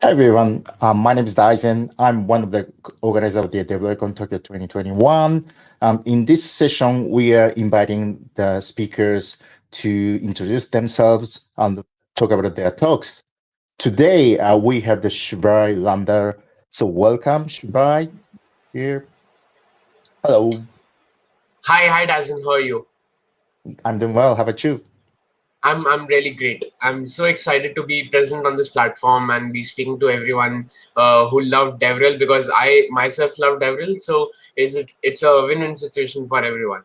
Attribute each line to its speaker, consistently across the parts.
Speaker 1: Hi everyone, my name is Dyson. I'm one of the organizers of the DevRelCon Tokyo 2021. In this session, we are inviting the speakers to introduce themselves and talk about their talks. Today, we have the Shivay Lamba. So welcome, Shivay, here. Hello,
Speaker 2: Hi, Dazin. How are you?
Speaker 1: I'm doing well. How about you?
Speaker 2: I'm really great. I'm so excited to be present on this platform and be speaking to everyone who love DevRel because I myself love DevRel. So it's a win-win situation for everyone.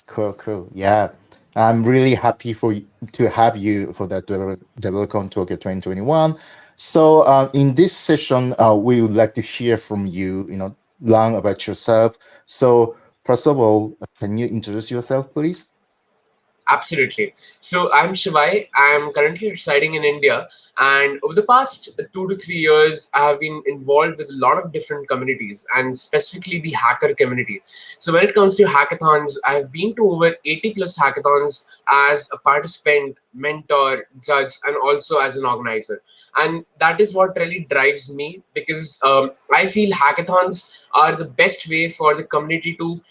Speaker 1: Cool. Yeah, I'm really happy to have you for the DevRelCon Tokyo 2021. So in this session, we would like to hear from you, learn about yourself. So first of all, can you introduce yourself, please?
Speaker 2: Absolutely. So I'm Shivay. I'm currently residing in India, and over the past 2 to 3 years, I have been involved with a lot of different communities, and specifically the hacker community. So when it comes to hackathons, I've been to over 80 plus hackathons as a participant, mentor, judge, and also as an organizer. And that is what really drives me because I feel hackathons are the best way for the community to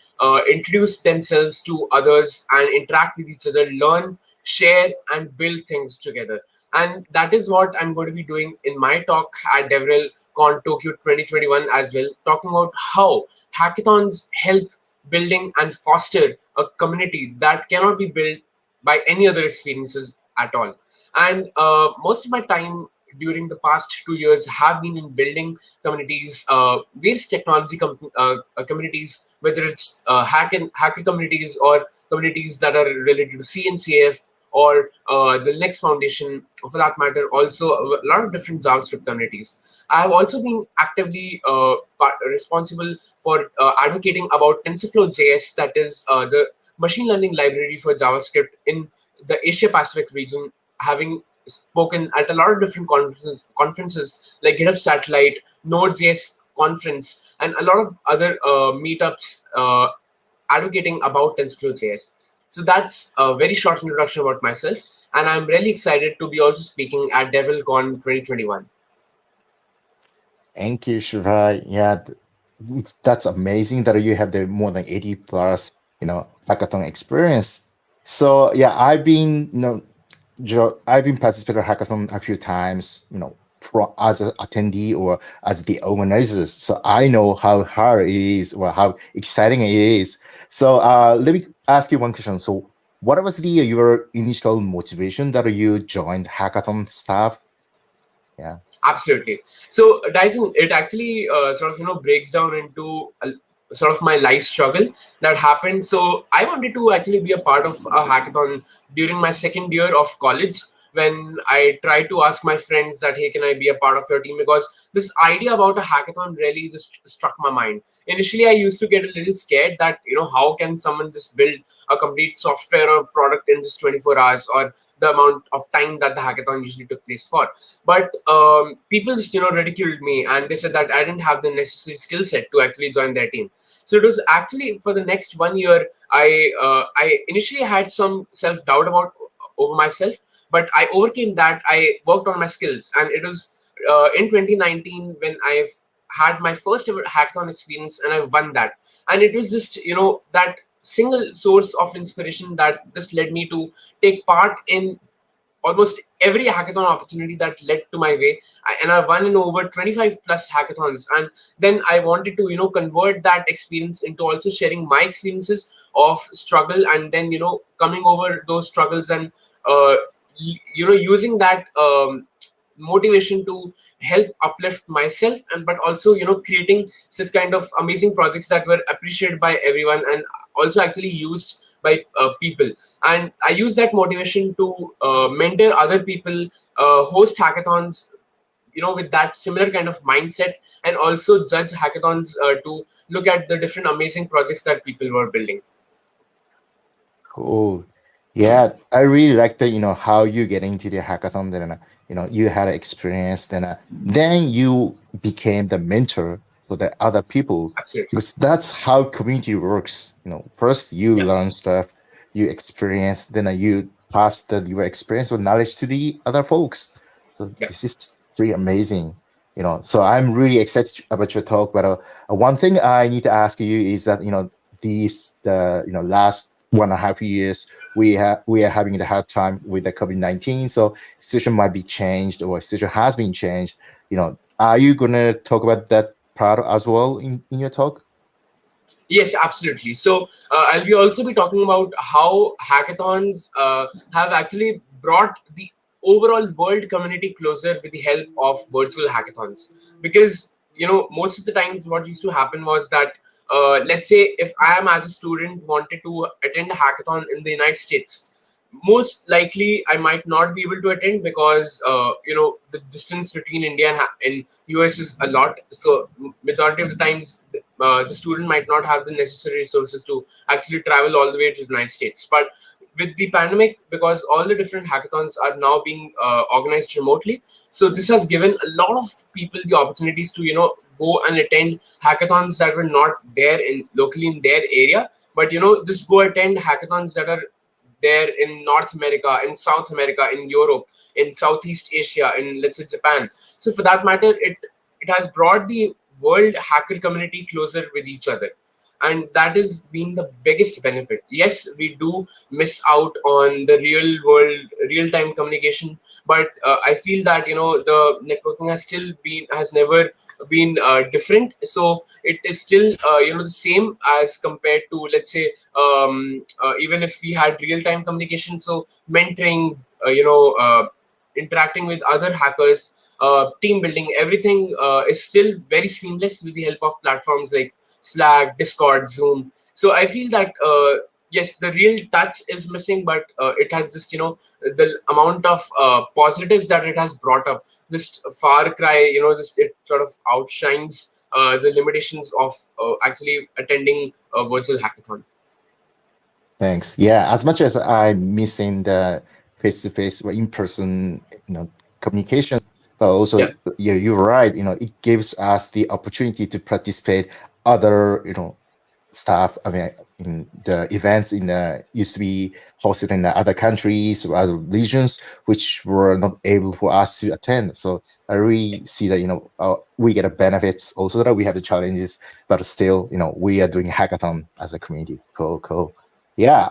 Speaker 2: introduce themselves to others and interact with each other, learn, share, and build things together. And that is what I'm going to be doing in my talk at DevRelCon Tokyo 2021 as well, talking about how hackathons help building and foster a community that cannot be built by any other experiences at all. And most of my time during the past 2 years have been in building communities, various technology communities, whether it's hacker communities or communities that are related to CNCF or the Linux Foundation, for that matter, also a lot of different JavaScript communities. I have also been actively responsible for advocating about TensorFlow JS, that is the machine learning library for JavaScript in the Asia Pacific region, having spoken at a lot of different conferences like GitHub Satellite, Node.js conference, and a lot of other meetups advocating about TensorFlow.js. So that's a very short introduction about myself, and I'm really excited to be also speaking at DevRelCon 2021.
Speaker 1: Thank you, Shivay. Yeah, that's amazing that you have the more than 80 plus, hackathon experience. So yeah, I've been participating in hackathon a few times, as an attendee or as the organizers. So I know how hard it is or how exciting it is. So let me ask you one question. So what was your initial motivation that you joined hackathon staff? Yeah.
Speaker 2: Absolutely. So, Dyson, it actually sort of breaks down into sort of my life struggle that happened. So, I wanted to actually be a part of a hackathon during my second year of college, when I tried to ask my friends that, hey, can I be a part of your team? Because this idea about a hackathon really just struck my mind. Initially, I used to get a little scared that, how can someone just build a complete software or product in just 24 hours, or the amount of time that the hackathon usually took place for. But people just ridiculed me, and they said that I didn't have the necessary skill set to actually join their team. So it was actually for the next 1 year, I initially had some self doubt about over myself, but I overcame that. I worked on my skills, and it was in 2019 when I've had my first ever hackathon experience, and I won that. And it was just that single source of inspiration that just led me to take part in almost every hackathon opportunity that led to my way. And I won in over 25 plus hackathons. And then I wanted to convert that experience into also sharing my experiences of struggle, and then coming over those struggles, and uh, using that motivation to help uplift myself, and but also creating such kind of amazing projects that were appreciated by everyone, and also actually used by people. And I use that motivation to mentor other people, host hackathons with that similar kind of mindset, and also judge hackathons to look at the different amazing projects that people were building.
Speaker 1: Cool. Yeah, I really like the, how you get into the hackathon. Then, you had an experience. Then you became the mentor for the other people,
Speaker 2: Absolutely.
Speaker 1: because that's how community works. First you
Speaker 2: Yeah.
Speaker 1: learn stuff, you experience, then you pass your experience or knowledge to the other folks. So
Speaker 2: Yeah.
Speaker 1: this is pretty amazing. So I'm really excited about your talk. But one thing I need to ask you is that, these the last 1.5 years, we are having the hard time with the COVID-19. So situation might be changed, or situation has been changed. Are you gonna talk about that part as well in your talk?
Speaker 2: Yes, absolutely. So I'll be also be talking about how hackathons have actually brought the overall world community closer with the help of virtual hackathons. Because most of the times what used to happen was that, let's say if I am as a student wanted to attend a hackathon in the United States, most likely I might not be able to attend, because the distance between India and US is a lot. So majority of the times the student might not have the necessary resources to actually travel all the way to the United States. But with the pandemic, because all the different hackathons are now being organized remotely, so this has given a lot of people the opportunities to go and attend hackathons that were not there in locally in their area, but just go attend hackathons that are there in North America, in South America, in Europe, in Southeast Asia, in, let's say, Japan. So for that matter, it has brought the world hacker community closer with each other, and that has been the biggest benefit. Yes, we do miss out on the real world, real time communication, but I feel that the networking has never been different. So it is still the same as compared to, let's say, even if we had real time communication. So mentoring, interacting with other hackers, team building, everything is still very seamless with the help of platforms like Slack, Discord, Zoom. So I feel that yes, the real touch is missing, but it has just the amount of positives that it has brought up. This far cry, just it sort of outshines the limitations of actually attending a virtual hackathon.
Speaker 1: Thanks. Yeah, as much as I'm missing the face-to-face or in-person, communication, but also,
Speaker 2: Yeah,
Speaker 1: yeah, you're right. It gives us the opportunity to participate other, stuff. I mean, in the events in the used to be hosted in the other countries or other regions, which were not able for us to attend. So I really see that we get the benefits. Also that we have the challenges, but still, we are doing hackathon as a community. Cool, cool. Yeah.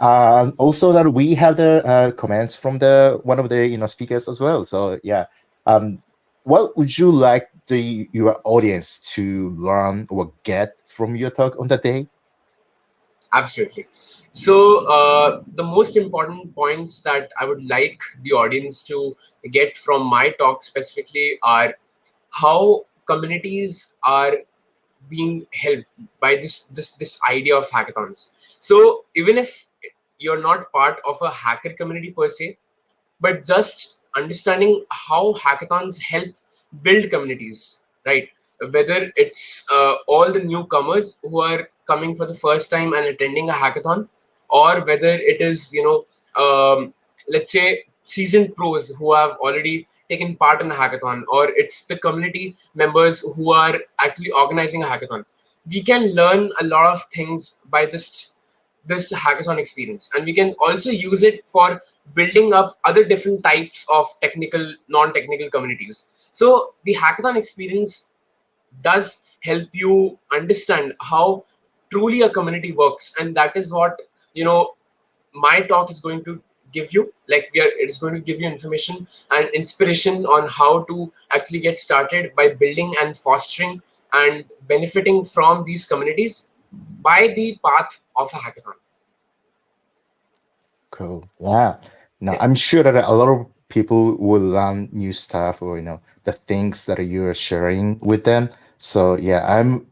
Speaker 1: Also that we have the comments from the one of the speakers as well. So yeah. Um, what would you like your audience to learn or get from your talk on that day?
Speaker 2: absolutely. So the most important points that I would like the audience to get from my talk specifically are, how communities are being helped by this idea of hackathons. So even if you're not part of a hacker community per se, but just understanding how hackathons help build communities, right? Whether it's all the newcomers who are coming for the first time and attending a hackathon, or whether it is, let's say, seasoned pros who have already taken part in a hackathon, or it's the community members who are actually organizing a hackathon. We can learn a lot of things by just this hackathon experience, and we can also use it for building up other different types of technical, non-technical communities. So the hackathon experience does help you understand how truly a community works, and that is what, my talk is going to give you. Like, it's going to give you information and inspiration on how to actually get started by building and fostering and benefiting from these communities by the path of a hackathon.
Speaker 1: Cool. Yeah. Now
Speaker 2: Yeah,
Speaker 1: I'm sure that a lot of people will learn new stuff, or the things that you're sharing with them. So yeah, I'm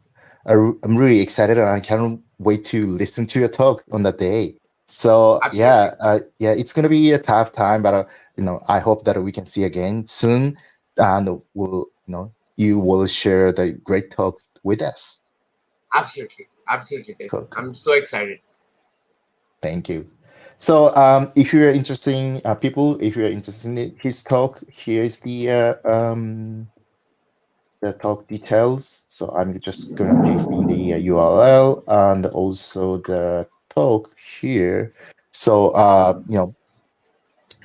Speaker 1: really excited, and I can't wait to listen to your talk on that day. So
Speaker 2: absolutely.
Speaker 1: yeah, it's gonna be a tough time, but I hope that we can see again soon, and you will share the great talk with us.
Speaker 2: Absolutely, Dave.
Speaker 1: Cool,
Speaker 2: I'm
Speaker 1: cool.
Speaker 2: so excited.
Speaker 1: Thank you. So, if you're interested in if you're interested in his talk, here's the talk details. So I'm just gonna paste in the URL and also the talk here. So,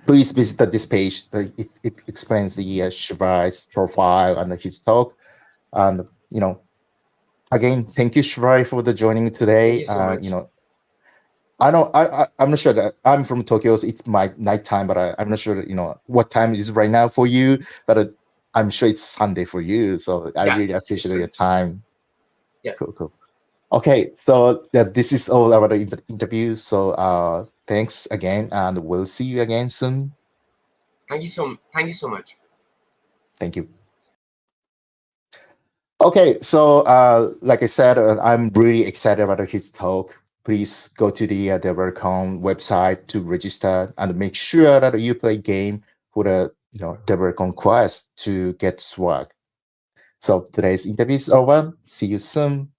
Speaker 1: please visit this page. It explains the Shivai's profile and his talk. And again, thank you, Shivai, for the joining
Speaker 2: Thank
Speaker 1: today.
Speaker 2: you so much.
Speaker 1: I know I'm not sure that I'm from Tokyo, so it's my nighttime, but I'm not sure that, what time it is right now for you, but I'm sure it's Sunday for you. So I
Speaker 2: Yeah,
Speaker 1: really
Speaker 2: it's
Speaker 1: appreciate your
Speaker 2: good.
Speaker 1: time.
Speaker 2: Yeah,
Speaker 1: Cool, cool. Okay, so this is all about the interview. So thanks again, and we'll see you again soon.
Speaker 2: thank you so much.
Speaker 1: Thank you. Okay, so like I said, I'm really excited about his talk. Please go to the DevRelCon website to register and make sure that you play game for the DevRelCon quest to get swag. So today's interview is over. See you soon.